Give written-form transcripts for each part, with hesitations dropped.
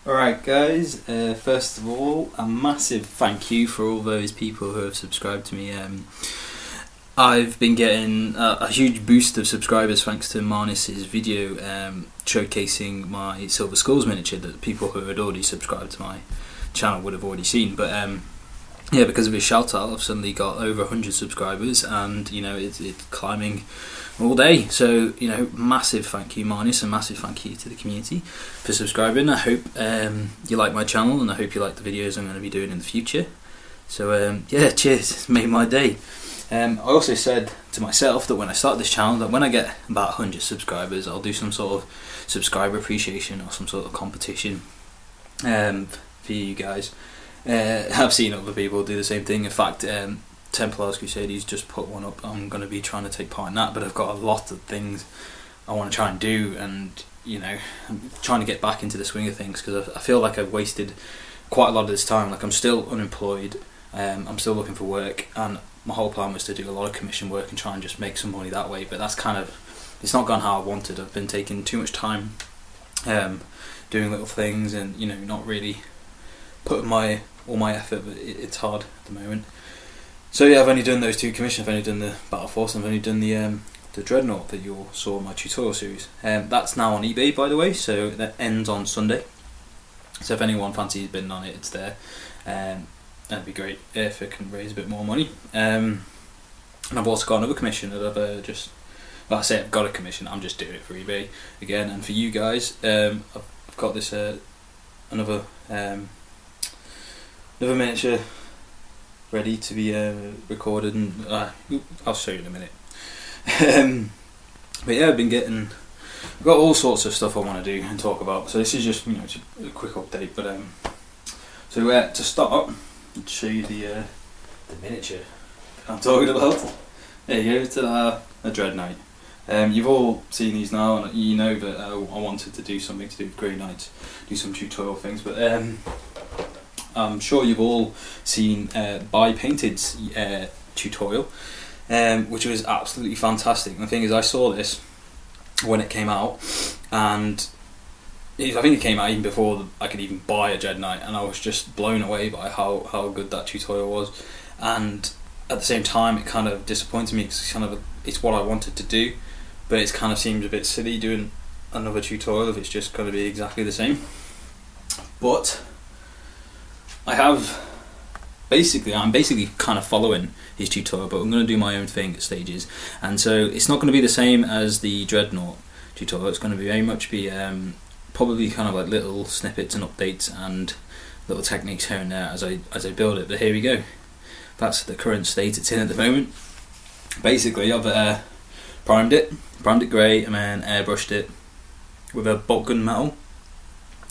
Alright guys, first of all, a massive thank you for all those people who have subscribed to me. I've been getting a huge boost of subscribers thanks to Marnis's video showcasing my Silver Skulls miniature that people who had already subscribed to my channel would have already seen. But yeah, because of his shout out, I've suddenly got over 100 subscribers, and you know it's climbing all day. So you know, massive thank you, Marnis, and massive thank you to the community for subscribing. I hope you like my channel, and I hope you like the videos I'm going to be doing in the future. So yeah, cheers, it's made my day. I also said to myself that when I start this channel, that when I get about 100 subscribers, I'll do some sort of subscriber appreciation or some sort of competition for you guys. I've seen other people do the same thing. In fact, Templars Crusades just put one up. I'm going to be trying to take part in that, but I've got a lot of things I want to try and do, and you know, I'm trying to get back into the swing of things because I feel like I've wasted quite a lot of this time. Like, I'm still unemployed, I'm still looking for work, and my whole plan was to do a lot of commission work and try and just make some money that way, but that's kind of, it's not gone how I wanted. I've been taking too much time doing little things, and you know, not really putting all my effort, but it's hard at the moment. So yeah, I've only done those two commissions. I've only done the Battle Force, and I've only done the Dreadnought that you all saw in my tutorial series. That's now on eBay, by the way, so that ends on Sunday. So if anyone fancies bidding on it, it's there. That'd be great if it can raise a bit more money. And I've also got another commission that I've well, I say I've got a commission, I'm just doing it for eBay again. And for you guys, I've got this another miniature ready to be recorded, and I'll show you in a minute. But yeah, I've got all sorts of stuff I want to do and talk about. So this is just, you know, just a quick update. But so to start, I'll show you the miniature I'm talking about. There you go, it's a Dread Knight. You've all seen these now, and you know that I wanted to do something to do with Grey Knights, do some tutorial things, but I'm sure you've all seen Buy Painted's tutorial, which was absolutely fantastic. And the thing is, I saw this when it came out, and I think it came out even before I could even buy a Dread Knight, and I was just blown away by how good that tutorial was. And at the same time, it kind of disappointed me because it's what I wanted to do, but it kind of seems a bit silly doing another tutorial if it's just going to be exactly the same. But I'm basically kind of following his tutorial, but I'm going to do my own thing at stages, and so it's not going to be the same as the Dreadnought tutorial. It's going to very much be probably kind of like little snippets and updates and little techniques here and there as I build it. But here we go. That's the current state it's in at the moment. Basically, I've primed it grey, and then airbrushed it with a bolt gun metal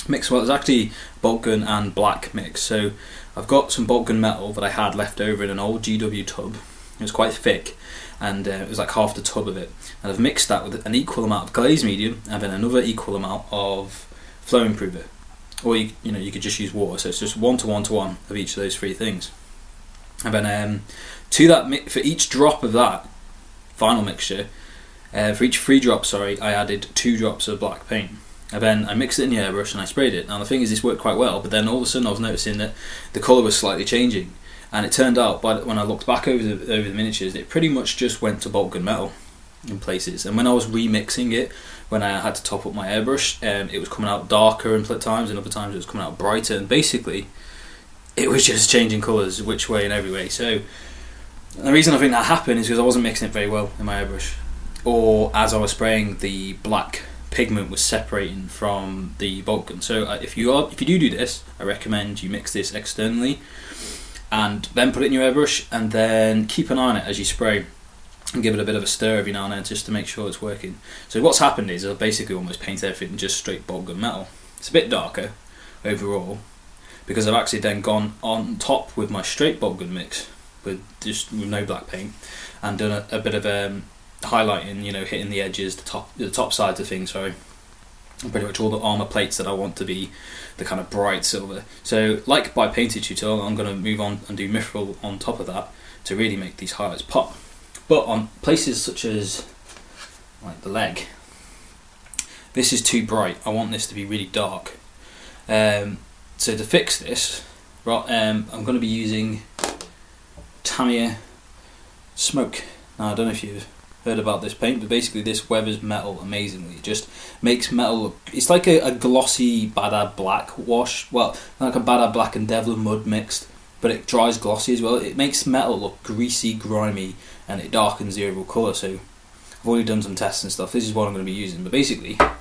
mix. Well, it's actually bolt gun and black mix. So I've got some bolt gun metal that I had left over in an old GW tub. It was quite thick, and it was like half the tub of it, and I've mixed that with an equal amount of glaze medium and then another equal amount of flow improver, or you could just use water. So it's just 1 to 1 to 1 of each of those three things, and then to that, for each drop of that final mixture, for each 3 drops, I added 2 drops of black paint. And then I mixed it in the airbrush and I sprayed it. Now the thing is, this worked quite well, but then all of a sudden I was noticing that the colour was slightly changing, and it turned out, when I looked back over the miniatures, it pretty much just went to bolt gun metal in places. And when I was remixing it, when I had to top up my airbrush, it was coming out darker in times, and other times it was coming out brighter, and basically it was just changing colours which way and every way. So the reason I think that happened is because I wasn't mixing it very well in my airbrush, or as I was spraying, the black pigment was separating from the bolt gun. So if you do this, I recommend you mix this externally and then put it in your airbrush, and then keep an eye on it as you spray and give it a bit of a stir every now and then just to make sure it's working. So what's happened is I've basically almost painted everything just straight bolt gun metal. It's a bit darker overall because I've actually then gone on top with my straight bolt gun mix with no black paint, and done a bit of highlighting, hitting the edges, the top sides of things, and pretty much all the armour plates that I want to be the kind of bright silver. So like Buy Painted tutorial, I'm going to move on and do mithril on top of that to really make these highlights pop. But on places such as like the leg, this is too bright. I want this to be really dark. So to fix this, I'm going to be using Tamiya Smoke. Now I don't know if you've heard about this paint, but basically this weathers metal amazingly. It just makes metal look, it's like a glossy Badab black wash, well, like a Badab black and Devlin mud mixed, but it dries glossy as well. It makes metal look greasy, grimy, and it darkens the overall colour. So I've already done some tests and stuff. This is what I'm going to be using, but basically I'm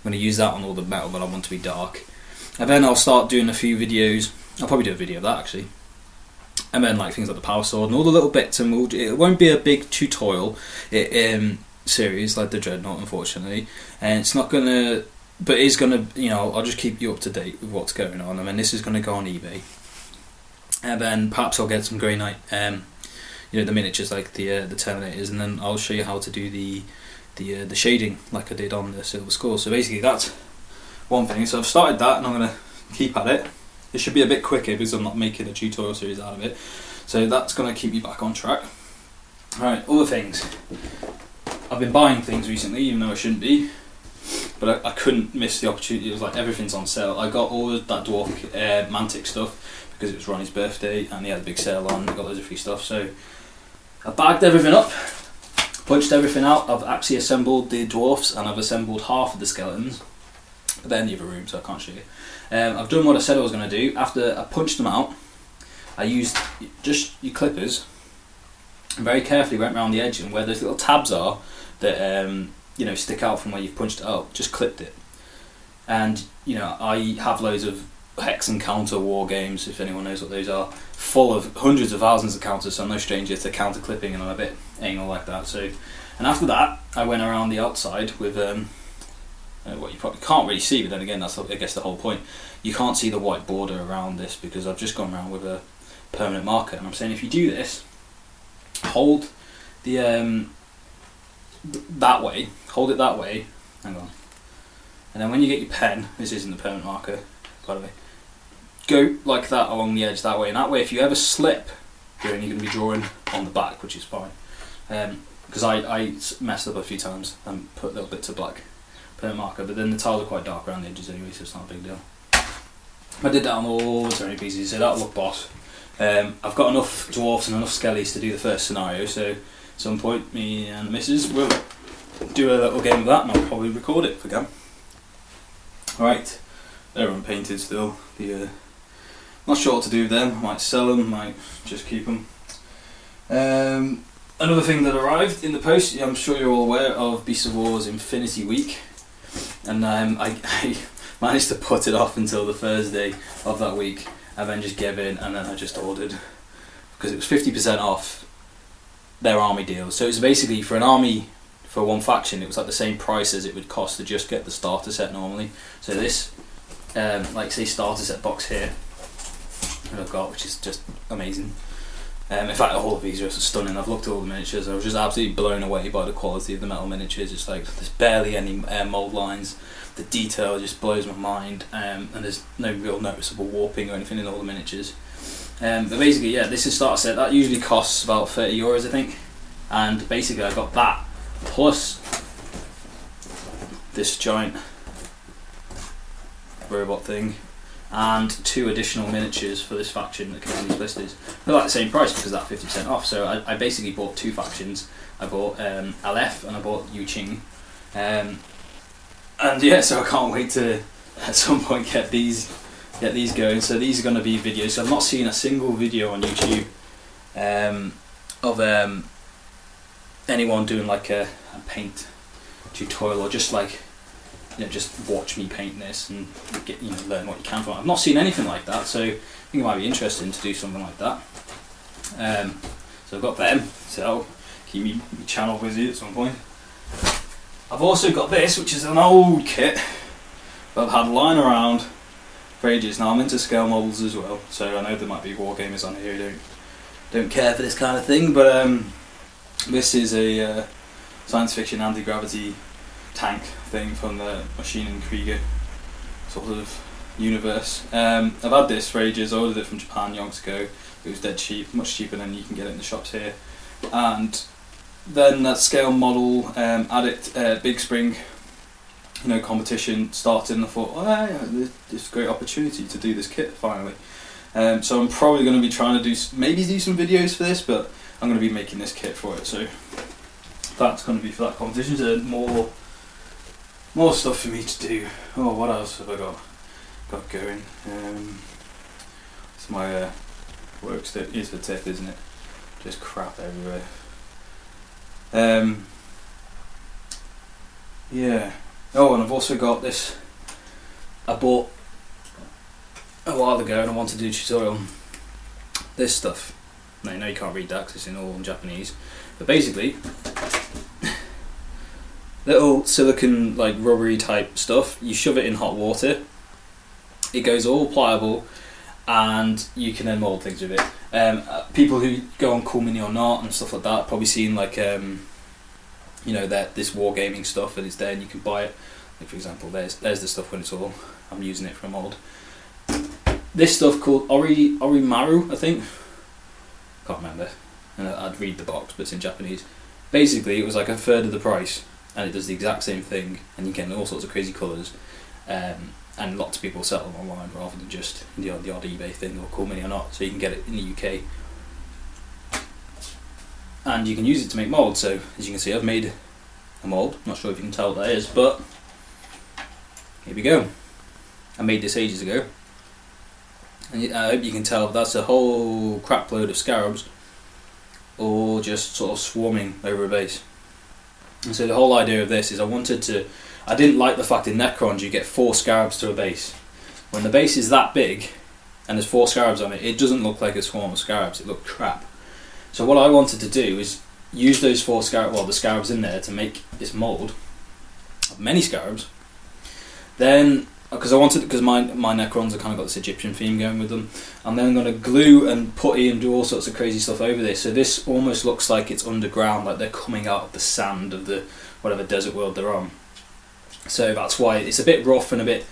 going to use that on all the metal that I want to be dark, and then I'll start doing a few videos. I'll probably do a video of that actually, and then like things like the power sword and all the little bits, and it won't be a big tutorial series like the Dreadnought, unfortunately, and it's not gonna, but it's gonna, you know, I'll just keep you up to date with what's going on. I mean, this is gonna go on eBay, and then perhaps I'll get some Grey Knight, you know, the miniatures like the Terminators, and then I'll show you how to do the shading like I did on the Silver Skull. So basically that's one thing. So I've started that, and I'm gonna keep at it. It should be a bit quicker because I'm not making a tutorial series out of it. So that's going to keep me back on track. Alright, other things. I've been buying things recently, even though I shouldn't be. But I couldn't miss the opportunity. It was like everything's on sale. I got all of that Dwarf Mantic stuff because it was Ronnie's birthday and he had a big sale on. I got loads of free stuff. So I bagged everything up, punched everything out. I've actually assembled the dwarfs and I've assembled half of the skeletons. But they're in the other room, so I can't show you. I've done what I said I was going to do. After I punched them out, I used just your clippers and very carefully went around the edge, and where those little tabs are that you know, stick out from where you've punched it out, just clipped it. And you know, I have loads of hex and counter war games, if anyone knows what those are, full of hundreds of thousands of counters, so I'm no stranger to counter clipping, and I'm a bit anal like that. So, and after that, I went around the outside with what you probably can't really see, but then again, that's I guess the whole point. You can't see the white border around this because I've just gone around with a permanent marker, and I'm saying if you do this, hold the that way, hold it that way, hang on, and then when you get your pen, this isn't the permanent marker by the way, go like that along the edge that way, and that way if you ever slip, you're only going to be drawing on the back, which is fine, because I messed up a few times and put little bits of black permanent marker, but then the tiles are quite dark around the edges anyway, so it's not a big deal. I did that on all the terrain pieces, so that'll look boss. I've got enough dwarfs and enough skellies to do the first scenario, so at some point me and the missus will do a little game of that, and I'll probably record it for Gam. Right, they're unpainted still. Not sure what to do with them. I might sell them, might just keep them. Another thing that arrived in the post, I'm sure you're all aware of Beasts of War's Infinity Week, and I managed to put it off until the Thursday of that week, and then just gave in, and then I just ordered, because it was 50% off their army deals. So it was basically for an army, for one faction, it was like the same price as it would cost to just get the starter set normally. So this, like say starter set box here, that I've got, which is just amazing. In fact, all of these are stunning. I've looked at all the miniatures. I was just absolutely blown away by the quality of the metal miniatures. It's like there's barely any mould lines. The detail just blows my mind, and there's no real noticeable warping or anything in all the miniatures. But basically, yeah, this is starter set. That usually costs about €30, I think. And basically, I got that plus this giant robot thing, and 2 additional miniatures for this faction that came in these blisters. They're like the same price because that 50% off. So I basically bought 2 factions. I bought Aleph and I bought Yu Qing. And yeah, so I can't wait to at some point get these going. So these are going to be videos. So I've not seen a single video on YouTube of anyone doing like a paint tutorial, or just like, you know, just watch me paint this and get, you know, learn what you can from it. I've not seen anything like that, so I think it might be interesting to do something like that. So I've got them, so that'll keep me channel busy at some point. I've also got this, which is an old kit that I've had lying around for ages. Now I'm into scale models as well, so I know there might be wargamers on here who don't care for this kind of thing, but this is a science fiction anti-gravity tank thing from the Machine and Krieger sort of universe. I've had this for ages. I ordered it from Japan yonks ago. It was dead cheap, much cheaper than you can get it in the shops here. And then that scale model, Big Spring competition started, and I thought, oh yeah, this great opportunity to do this kit finally. So I'm probably going to be trying to do some videos for this, but I'm going to be making this kit for it. So that's going to be for that competition. So more stuff for me to do. Oh, what else have I got going? It's my work stick. Here's the tip, isn't it? Just crap everywhere. Yeah. Oh, and I've also got this. I bought a while ago, and I want to do a tutorial. This stuff. No, you can't read that because it's all in Japanese. But basically, little silicone, like rubbery type stuff. You shove it in hot water. It goes all pliable, and you can then mould things with it. People who go on Cool Mini or Not and stuff like that probably seen like that this wargaming stuff, and it's there and you can buy it. Like for example, there's the stuff when it's all. I'm using it for a mould. This stuff called Orimaru, I think. Can't remember. And I'd read the box, but it's in Japanese. Basically, it was like a third of the price, and it does the exact same thing, and you get all sorts of crazy colours. And lots of people sell them online rather than just the odd eBay thing or Cool Mini or Not. So you can get it in the UK, and you can use it to make moulds. So as you can see, I've made a mould. I'm not sure if you can tell what that is, but here we go. I made this ages ago, and I hope you can tell that's a whole crap load of scarabs, all just sort of swarming over a base. And so the whole idea of this is I didn't like the fact in Necrons you get 4 scarabs to a base. When the base is that big and there's 4 scarabs on it, it doesn't look like a swarm of scarabs, it looked crap. So what I wanted to do is use those 4 the scarabs in there to make this mould of many scarabs. Then, because my Necrons have kind of got this Egyptian theme going with them, and then I'm going to glue and putty and do all sorts of crazy stuff over this. So this almost looks like it's underground, like they're coming out of the sand of the whatever desert world they're on. So that's why it's a bit rough and a bit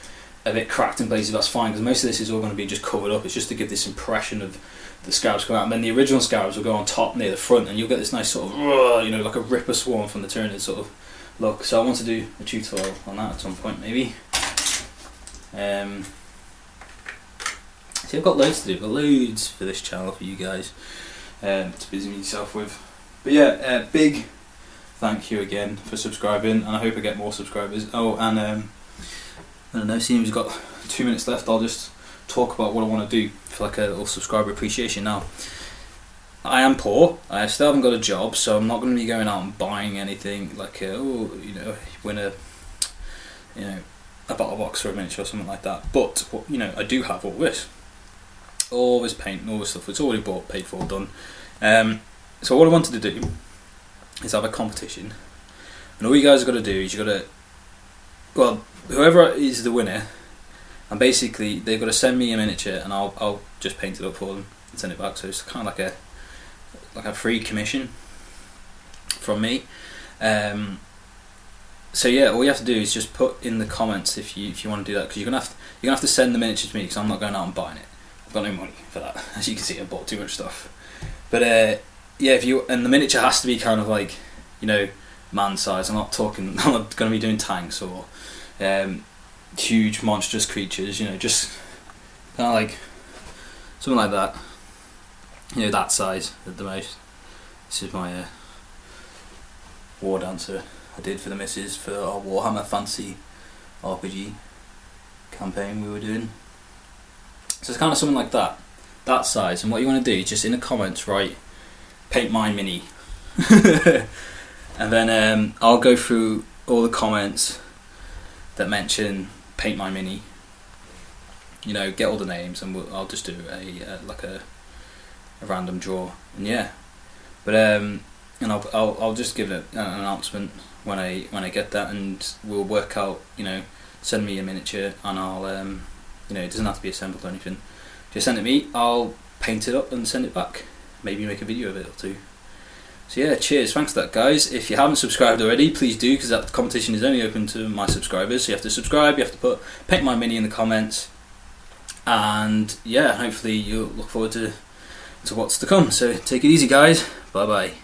cracked in places. That's fine, because most of this is all going to be just covered up. It's just to give this impression of the scarabs coming out, and then the original scarabs will go on top near the front, and you'll get this nice sort of like a ripper swarm from the Tyranid sort of look. So I want to do a tutorial on that at some point, maybe. See, I've got loads to do. I've got loads for this channel for you guys to busy myself with. But yeah, big thank you again for subscribing, and I hope I get more subscribers. Oh, and I don't know, seeing we've got 2 minutes left, I'll just talk about what I want to do for like a little subscriber appreciation now. I am poor, I still haven't got a job, so I'm not going to be going out and buying anything like win a battle box or a miniature or something like that. But I do have all this paint and all this stuff. It's already bought, paid for, done. So what I wanted to do is have a competition, and all you guys have got to do is whoever is the winner, and basically they've got to send me a miniature, and I'll just paint it up for them and send it back. So it's kind of like a free commission from me. So yeah, all you have to do is just put in the comments if you want to do that, because you're gonna have to send the miniature to me, because I'm not going out and buying it. I've got no money for that. As you can see, I bought too much stuff. But yeah, and the miniature has to be kind of like man size. I'm not going to be doing tanks or huge monstrous creatures. Just kind of like something like that. That size at the most. This is my war dancer I did for the missus for our Warhammer Fantasy RPG campaign we were doing. So it's kind of something like that size. And what you want to do is just in the comments write "Paint My Mini," and then I'll go through all the comments that mention "Paint My Mini." Get all the names, and I'll just do a random draw. And yeah, but and I'll just give an announcement when I get that, and we'll work out. Send me a miniature, and I'll it doesn't have to be assembled or anything. Just send it me. I'll paint it up and send it back. Maybe make a video of it or two. So yeah, cheers. Thanks for that, guys. If you haven't subscribed already, please do, because that competition is only open to my subscribers. So you have to subscribe. You have to put "Paint My Mini" in the comments, and yeah, hopefully you'll look forward to what's to come. So take it easy, guys. Bye bye.